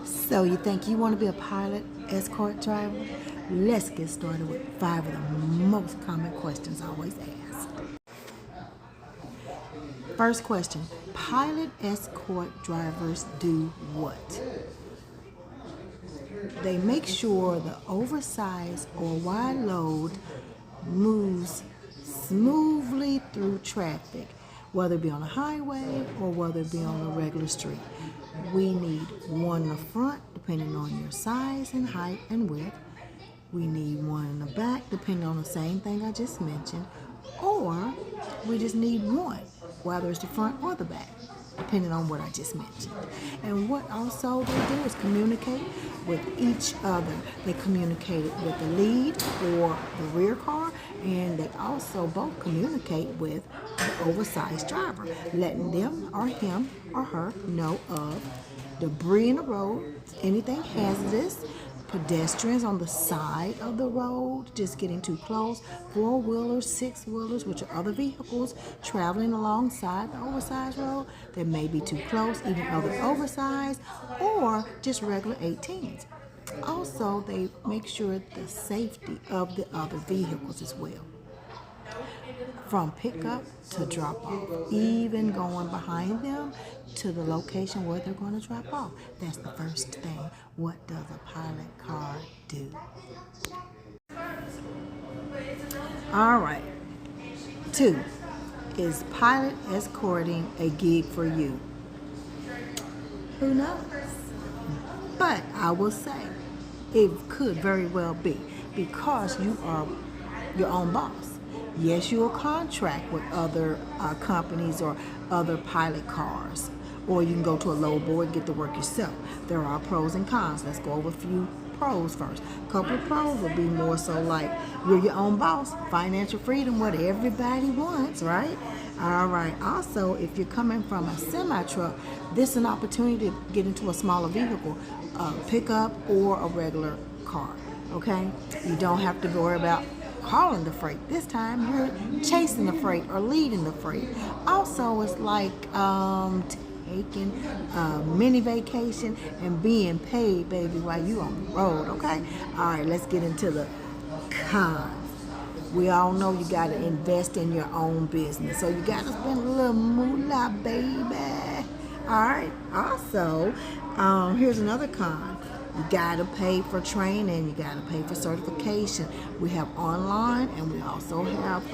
So you think you want to be a pilot, escort driver? Let's get started with 5 of the most common questions always asked. First question, pilot escort drivers do what? They make sure the oversized or wide load moves smoothly through traffic, whether it be on a highway or whether it be on a regular street. We need one in the front, depending on your size and height and width. We need one in the back, depending on the same thing I just mentioned. Or we just need one, whether it's the front or the back, depending on what I just mentioned. And what also they do is communicate with each other. They communicate with the lead or the rear car, and they also both communicate with the oversized driver, letting them or him or her know of debris in the road, anything hazardous, pedestrians on the side of the road just getting too close, 4-wheelers, 6-wheelers, which are other vehicles traveling alongside the oversized road that may be too close, even other oversized, or just regular 18s. Also, they make sure the safety of the other vehicles as well, from pickup to drop off, even going behind them to the location where they're going to drop off. That's the first thing. What does a pilot car do? All right. 2, is pilot escorting a gig for you? Who knows? But I will say it could very well be, because you are your own boss. Yes, you'll contract with other companies or other pilot cars, or you can go to a low board and get to work yourself. There are pros and cons. Let's go over a few pros first. A couple of pros will be more so like you're your own boss, financial freedom, what everybody wants, right? All right. Also, if you're coming from a semi-truck, this is an opportunity to get into a smaller vehicle, a pickup or a regular car, okay? You don't have to worry about hauling the freight. This time you're chasing the freight or leading the freight. Also, it's like taking a mini vacation and being paid, baby, while you on the road, okay? All right, let's get into the cons. We all know you got to invest in your own business, so you got to spend a little moolah, baby. All right. Also, here's another con. You got to pay for training. You got to pay for certification. We have online and we also have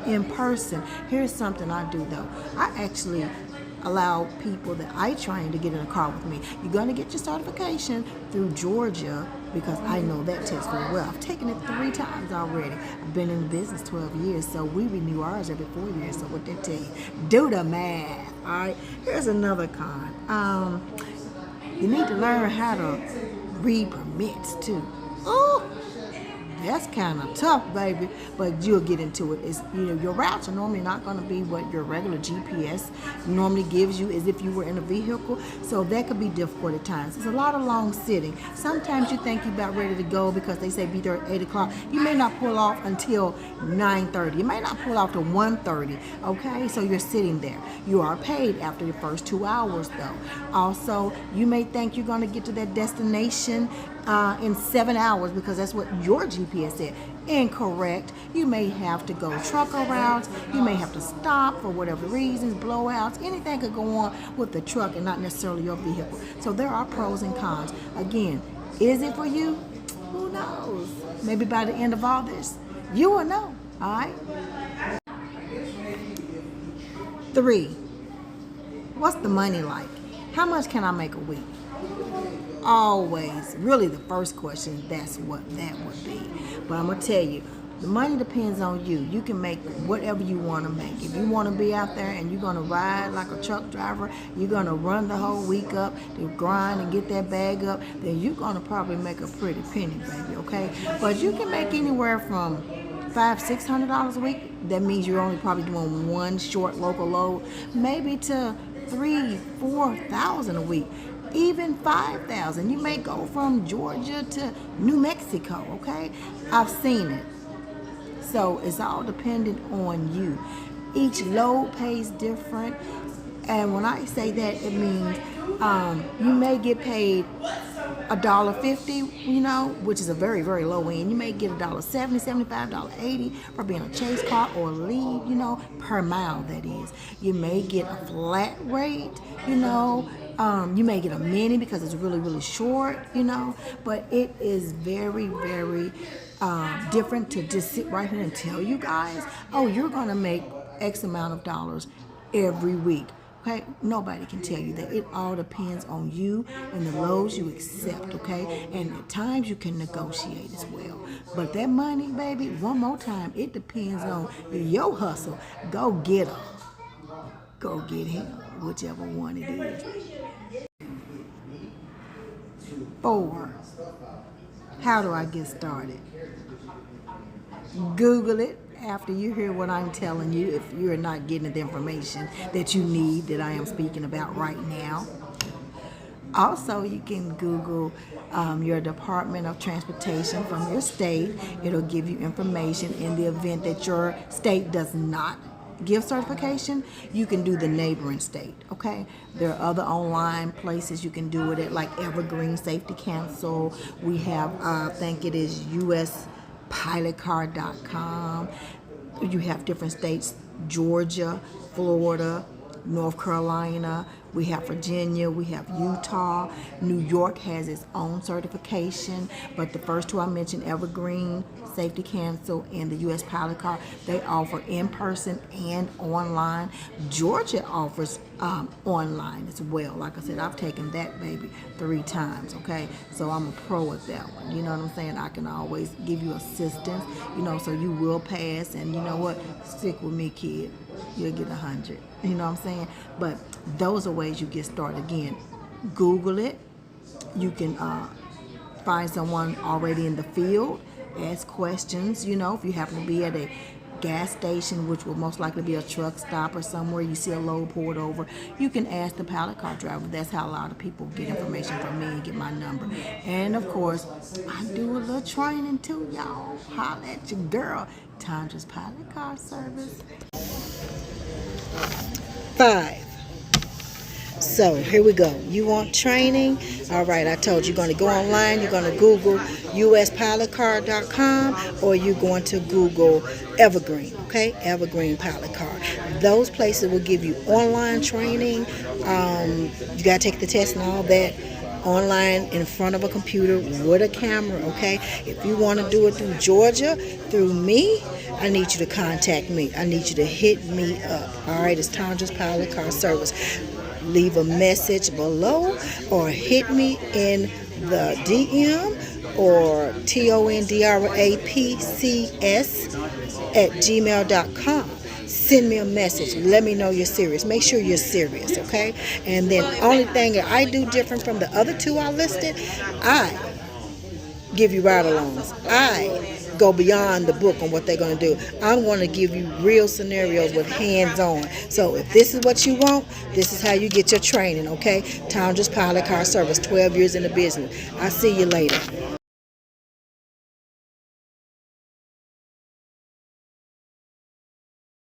in person. Here's something I do though. I actually allow people that I train to get in a car with me. You're going to get your certification through Georgia, because I know that test very well. I've taken it 3 times already. I've been in business 12 years, so we renew ours every 4 years. So what they tell you, do the math. All right. Here's another con. You need to learn how to read permits too. Oh, that's kind of tough, baby, but you'll get into it. It's, your routes are normally not going to be what your regular GPS normally gives you as if you were in a vehicle, so that could be difficult at times. It's a lot of long sitting. Sometimes you think you're about ready to go because they say be there at 8 o'clock. You may not pull off until 9:30. You may not pull off till 1:30, okay? So you're sitting there. You are paid after the first 2 hours, though. Also, you may think you're going to get to that destination in 7 hours because that's what your GPS said. Incorrect. You may have to go trucker routes. You may have to stop for whatever reasons, blowouts. Anything could go on with the truck and not necessarily your vehicle. So there are pros and cons. Again, is it for you? Who knows? Maybe by the end of all this, you will know. All right? 3, what's the money like? How much can I make a week? Always, really the first question, that's what that would be. But I'm going to tell you, the money depends on you. You can make whatever you want to make. If you want to be out there and you're going to ride like a truck driver, you're going to run the whole week up to grind and get that bag up, then you're going to probably make a pretty penny, baby, okay? But you can make anywhere from $500-$600 a week. That means you're only probably doing one short local load, maybe to $3,000-$4,000 a week. Even $5,000. You may go from Georgia to New Mexico, okay? I've seen it. So it's all dependent on you. Each load pays different. And when I say that, it means You may get paid $1.50, you know, which is a very, very low end. You may get $1.70, $75, $1.80 for being a chase car or lead, you know, per mile, that is. You may get a flat rate, you know. You may get a mini because it's really, really short, you know. But it is very, very different to just sit right here and tell you guys, oh, you're going to make X amount of dollars every week. Okay, nobody can tell you that. It all depends on you and the loads you accept, okay? And at times you can negotiate as well. But that money, baby, one more time, it depends on your hustle. Go get her. Go get him, whichever one it is. 4, how do I get started? Google it. After you hear what I'm telling you, if you're not getting the information that you need that I am speaking about right now. Also, you can Google your Department of Transportation from your state. It'll give you information. In the event that your state does not give certification, you can do the neighboring state, okay? There are other online places you can do it at, like Evergreen Safety Council. We have, I think it is uspilotcar.com. You have different states, Georgia, Florida, North Carolina, we have Virginia, we have Utah. New York has its own certification, but the first two I mentioned, Evergreen Safety Council and the U.S. Pilot Car, they offer in-person and online. Georgia offers online as well. Like I said, I've taken that baby 3 times, okay? So I'm a pro at that one. You know what I'm saying? I can always give you assistance, you know, so you will pass. And you know what? Stick with me, kid. You'll get 100. You know what I'm saying? But those are ways you get started. Again, Google it. You can find someone already in the field. Ask questions. You know, if you happen to be at a gas station, which will most likely be a truck stop or somewhere you see a load poured over, you can ask the pallet car driver. That's how a lot of people get information from me and get my number. And of course, I do a little training too, y'all. Holla at your girl. Tandra's Pilot Car Service. 5. So here we go. You want training? All right, I told you, you're going to go online. You're going to Google uspilotcar.com, or you're going to Google Evergreen, okay? Evergreen Pilot Car. Those places will give you online training. You got to take the test and all that online in front of a computer with a camera, okay? If you want to do it through Georgia, through me, I need you to contact me. I need you to hit me up. All right, it's Tandra's Pilot Car Service. Leave a message below or hit me in the DM or tondrapcs@gmail.com. Send me a message. Let me know you're serious. Make sure you're serious, okay? And then only thing that I do different from the other 2 I listed, I give you ride-alongs. I go beyond the book on what they're going to do. I'm going to give you real scenarios with hands-on. So if this is what you want, this is how you get your training, okay? Tandra's Pilot Car Service, 12 years in the business. I'll see you later.